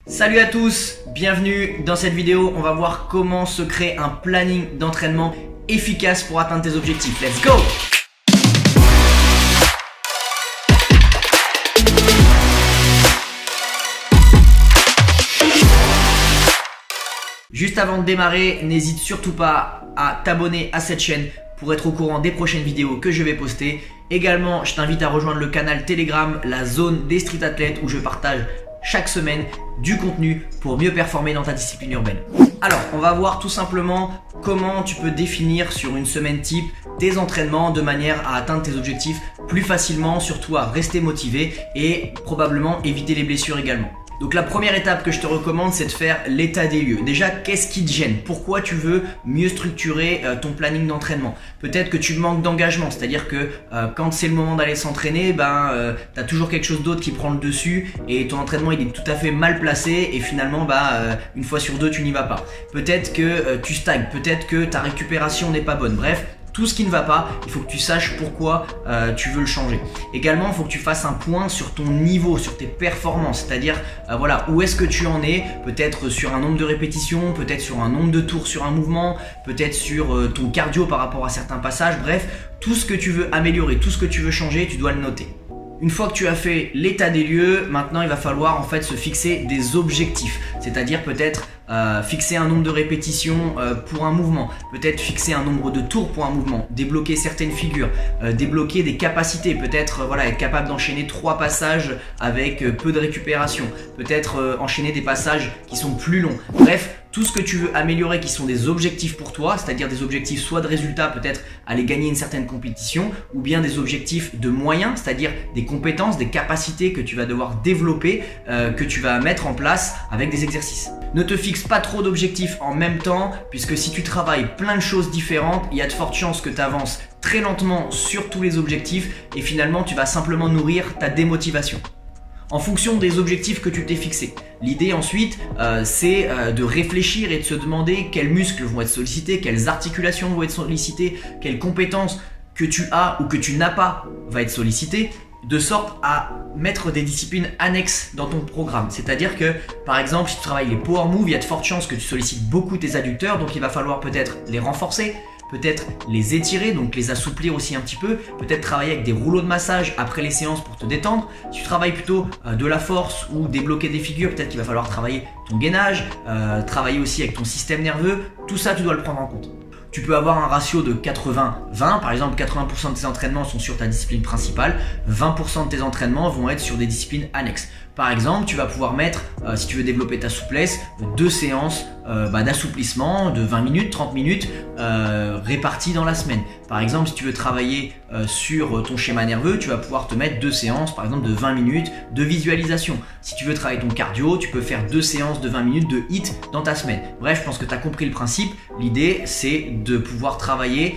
Salut à tous, bienvenue dans cette vidéo. On va voir comment se créer un planning d'entraînement efficace pour atteindre tes objectifs. Let's go! Juste avant de démarrer, n'hésite surtout pas à t'abonner à cette chaîne pour être au courant des prochaines vidéos que je vais poster. Également, je t'invite à rejoindre le canal Telegram, la zone des street athlètes, où je partage chaque semaine du contenu pour mieux performer dans ta discipline urbaine. Alors, on va voir tout simplement comment tu peux définir sur une semaine type tes entraînements de manière à atteindre tes objectifs plus facilement, surtout à rester motivé et probablement éviter les blessures également. Donc la première étape que je te recommande, c'est de faire l'état des lieux. Déjà, qu'est-ce qui te gêne? Pourquoi tu veux mieux structurer ton planning d'entraînement? Peut-être que tu manques d'engagement, c'est-à-dire que quand c'est le moment d'aller s'entraîner, tu as toujours quelque chose d'autre qui prend le dessus et ton entraînement il est tout à fait mal placé et finalement une fois sur deux tu n'y vas pas. Peut-être que tu stagnes, peut-être que ta récupération n'est pas bonne, bref. Tout ce qui ne va pas, il faut que tu saches pourquoi tu veux le changer. Également, il faut que tu fasses un point sur ton niveau, sur tes performances, c'est-à-dire voilà, où est-ce que tu en es, peut-être sur un nombre de répétitions, peut-être sur un nombre de tours sur un mouvement, peut-être sur ton cardio par rapport à certains passages, bref, tout ce que tu veux améliorer, tout ce que tu veux changer, tu dois le noter. Une fois que tu as fait l'état des lieux, maintenant il va falloir en fait se fixer des objectifs, c'est-à-dire peut-être fixer un nombre de répétitions pour un mouvement, peut-être fixer un nombre de tours pour un mouvement, débloquer certaines figures, débloquer des capacités, peut-être être capable d'enchaîner 3 passages avec peu de récupération, peut-être enchaîner des passages qui sont plus longs. Bref, tout ce que tu veux améliorer qui sont des objectifs pour toi, c'est-à-dire des objectifs soit de résultats, peut-être aller gagner une certaine compétition, ou bien des objectifs de moyens, c'est-à-dire des compétences, des capacités que tu vas devoir développer, que tu vas mettre en place avec des exercices. Ne te fixe pas trop d'objectifs en même temps, puisque si tu travailles plein de choses différentes, il y a de fortes chances que tu avances très lentement sur tous les objectifs et finalement tu vas simplement nourrir ta démotivation. En fonction des objectifs que tu t'es fixés. L'idée ensuite, c'est de réfléchir et de se demander quels muscles vont être sollicités, quelles articulations vont être sollicitées, quelles compétences que tu as ou que tu n'as pas vont être sollicitées, de sorte à mettre des disciplines annexes dans ton programme. C'est-à-dire que, par exemple, si tu travailles les power moves, il y a de fortes chances que tu sollicites beaucoup tes adducteurs, donc il va falloir peut-être les renforcer, peut-être les étirer, donc les assouplir aussi un petit peu, peut-être travailler avec des rouleaux de massage après les séances pour te détendre. Si tu travailles plutôt de la force ou débloquer des figures, peut-être qu'il va falloir travailler ton gainage, travailler aussi avec ton système nerveux, tout ça tu dois le prendre en compte. Tu peux avoir un ratio de 80-20, par exemple 80% de tes entraînements sont sur ta discipline principale, 20% de tes entraînements vont être sur des disciplines annexes. Par exemple, tu vas pouvoir mettre, si tu veux développer ta souplesse, 2 séances d'assouplissement de 20 minutes, 30 minutes réparties dans la semaine. Par exemple, si tu veux travailler sur ton schéma nerveux, tu vas pouvoir te mettre 2 séances par exemple de 20 minutes de visualisation. Si tu veux travailler ton cardio, tu peux faire 2 séances de 20 minutes de HIIT dans ta semaine. Bref, je pense que tu as compris le principe. L'idée, c'est de pouvoir travailler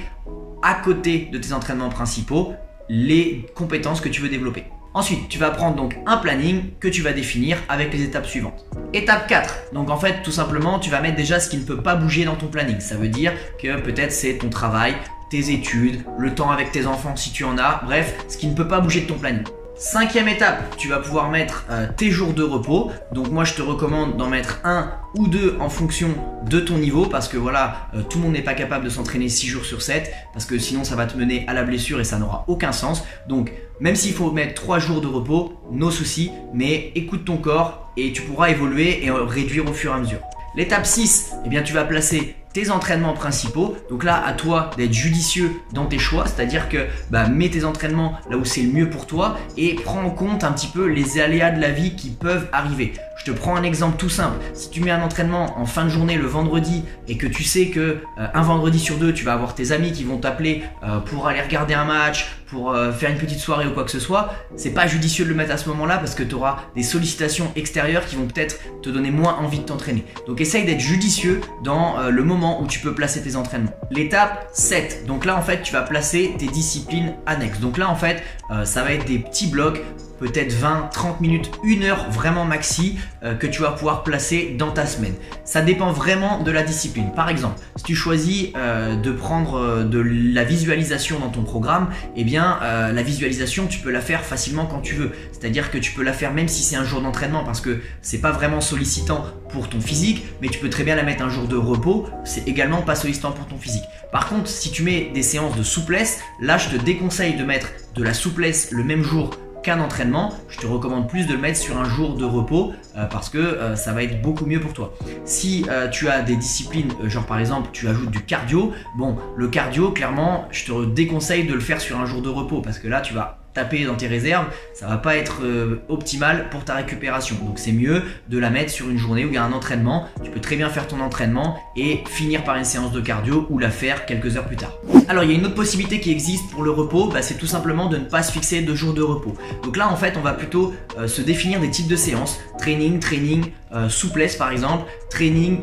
à côté de tes entraînements principaux les compétences que tu veux développer. Ensuite, tu vas prendre donc un planning que tu vas définir avec les étapes suivantes. Étape 4, donc en fait tout simplement tu vas mettre déjà ce qui ne peut pas bouger dans ton planning. Ça veut dire que peut-être c'est ton travail, tes études, le temps avec tes enfants si tu en as, bref, ce qui ne peut pas bouger de ton planning. 5e étape, tu vas pouvoir mettre tes jours de repos. Donc moi je te recommande d'en mettre 1 ou 2 en fonction de ton niveau, parce que voilà, tout le monde n'est pas capable de s'entraîner 6 jours sur 7, parce que sinon ça va te mener à la blessure et ça n'aura aucun sens. Donc même s'il faut mettre 3 jours de repos, no souci, mais écoute ton corps et tu pourras évoluer et réduire au fur et à mesure. L'étape 6, eh bien tu vas placer tes entraînements principaux. Donc là, à toi d'être judicieux dans tes choix, c'est-à-dire que mets tes entraînements là où c'est le mieux pour toi et prends en compte un petit peu les aléas de la vie qui peuvent arriver. Je te prends un exemple tout simple. Si tu mets un entraînement en fin de journée le vendredi et que tu sais que un vendredi sur 2, tu vas avoir tes amis qui vont t'appeler pour aller regarder un match, pour faire une petite soirée ou quoi que ce soit, c'est pas judicieux de le mettre à ce moment-là parce que tu auras des sollicitations extérieures qui vont peut-être te donner moins envie de t'entraîner. Donc essaye d'être judicieux dans le moment où tu peux placer tes entraînements. L'étape 7, donc là en fait tu vas placer tes disciplines annexes. Donc là en fait ça va être des petits blocs peut-être 20, 30 minutes, 1 heure vraiment maxi que tu vas pouvoir placer dans ta semaine. Ça dépend vraiment de la discipline. Par exemple, si tu choisis de prendre de la visualisation dans ton programme, eh bien la visualisation tu peux la faire facilement quand tu veux. C'est-à-dire que tu peux la faire même si c'est un jour d'entraînement parce que c'est pas vraiment sollicitant pour ton physique, mais tu peux très bien la mettre un jour de repos, c'est également pas sollicitant pour ton physique. Par contre, si tu mets des séances de souplesse, là je te déconseille de mettre de la souplesse le même jour qu'un entraînement. Je te recommande plus de le mettre sur un jour de repos parce que ça va être beaucoup mieux pour toi. Si tu as des disciplines, genre par exemple tu ajoutes du cardio, bon le cardio clairement je te déconseille de le faire sur un jour de repos parce que là tu vas taper dans tes réserves, ça va pas être optimal pour ta récupération. Donc c'est mieux de la mettre sur une journée où il y a un entraînement. Tu peux très bien faire ton entraînement et finir par une séance de cardio ou la faire quelques heures plus tard. Alors il y a une autre possibilité qui existe pour le repos, c'est tout simplement de ne pas se fixer de jours de repos. Donc là en fait on va plutôt se définir des types de séances, training, souplesse par exemple, training,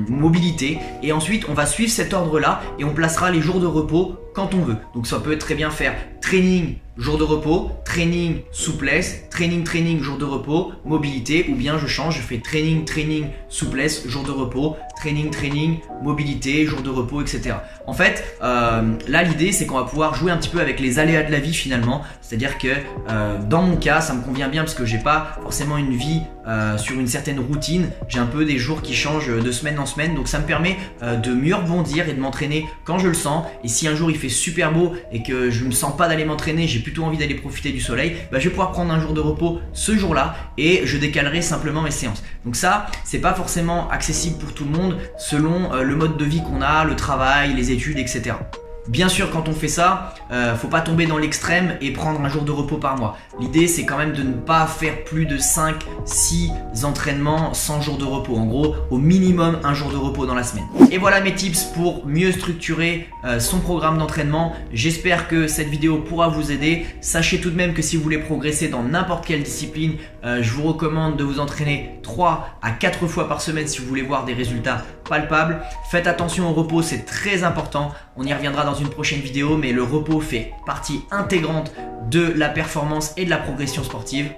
mobilité, et ensuite on va suivre cet ordre là et on placera les jours de repos quand on veut. Donc ça peut très bien faire training, jour de repos, training, souplesse, training, jour de repos, mobilité, ou bien je change, je fais training, souplesse, jour de repos, training, mobilité, jour de repos, etc. En fait, là l'idée c'est qu'on va pouvoir jouer un petit peu avec les aléas de la vie finalement. C'est-à-dire que dans mon cas, ça me convient bien parce que j'ai pas forcément une vie sur une certaine routine. J'ai un peu des jours qui changent de semaine en semaine, donc ça me permet de mieux rebondir et de m'entraîner quand je le sens. Et si un jour il fait super beau et que je me sens pas d'aller m'entraîner, j'ai plutôt envie d'aller profiter du soleil, je vais pouvoir prendre un jour de repos ce jour-là et je décalerai simplement mes séances. Donc ça, c'est pas forcément accessible pour tout le monde selon le mode de vie qu'on a, le travail, les études, etc. Bien sûr, quand on fait ça, faut pas tomber dans l'extrême et prendre un jour de repos par mois. L'idée, c'est quand même de ne pas faire plus de 5-6 entraînements sans jour de repos. En gros, au minimum un jour de repos dans la semaine. Et voilà mes tips pour mieux structurer son programme d'entraînement. J'espère que cette vidéo pourra vous aider. Sachez tout de même que si vous voulez progresser dans n'importe quelle discipline, je vous recommande de vous entraîner 3 à 4 fois par semaine si vous voulez voir des résultats palpables. Faites attention au repos, c'est très important. On y reviendra dans une prochaine vidéo, mais le repos fait partie intégrante de la performance et de la progression sportive.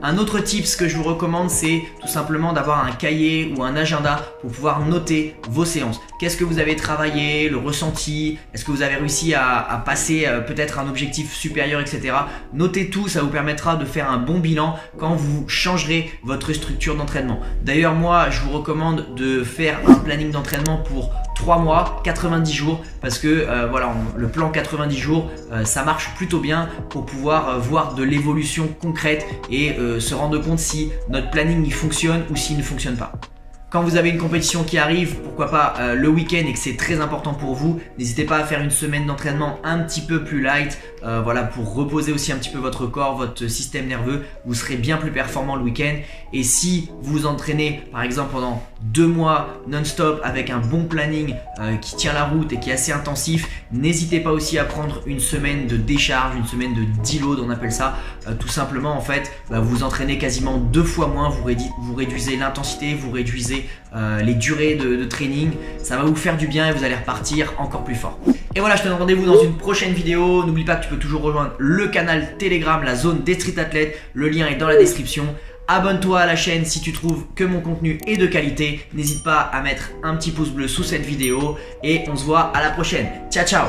Un autre tips que je vous recommande, c'est tout simplement d'avoir un cahier ou un agenda pour pouvoir noter vos séances. Qu'est-ce que vous avez travaillé, le ressenti, est-ce que vous avez réussi à passer peut-être un objectif supérieur, etc. Notez tout, ça vous permettra de faire un bon bilan quand vous changerez votre structure d'entraînement. D'ailleurs, moi, je vous recommande de faire un planning d'entraînement pour 3 mois, 90 jours, parce que voilà, le plan 90 jours, ça marche plutôt bien pour pouvoir voir de l'évolution concrète et se rendre compte si notre planning il fonctionne ou s'il ne fonctionne pas. Quand vous avez une compétition qui arrive, pourquoi pas le week-end et que c'est très important pour vous, n'hésitez pas à faire une semaine d'entraînement un petit peu plus light, voilà, pour reposer aussi un petit peu votre corps, votre système nerveux. Vous serez bien plus performant le week-end. Et si vous entraînez par exemple pendant 2 mois non-stop avec un bon planning qui tient la route et qui est assez intensif, n'hésitez pas aussi à prendre une semaine de décharge, une semaine de deload, on appelle ça. Tout simplement en fait, vous entraînez quasiment 2 fois moins, vous réduisez l'intensité, vous réduisez les durées de training, ça va vous faire du bien et vous allez repartir encore plus fort. Et voilà, je te donne rendez-vous dans une prochaine vidéo. N'oublie pas que tu peux toujours rejoindre le canal Telegram, la zone des street athlètes, le lien est dans la description. Abonne-toi à la chaîne si tu trouves que mon contenu est de qualité. N'hésite pas à mettre un petit pouce bleu sous cette vidéo et on se voit à la prochaine. Ciao ciao.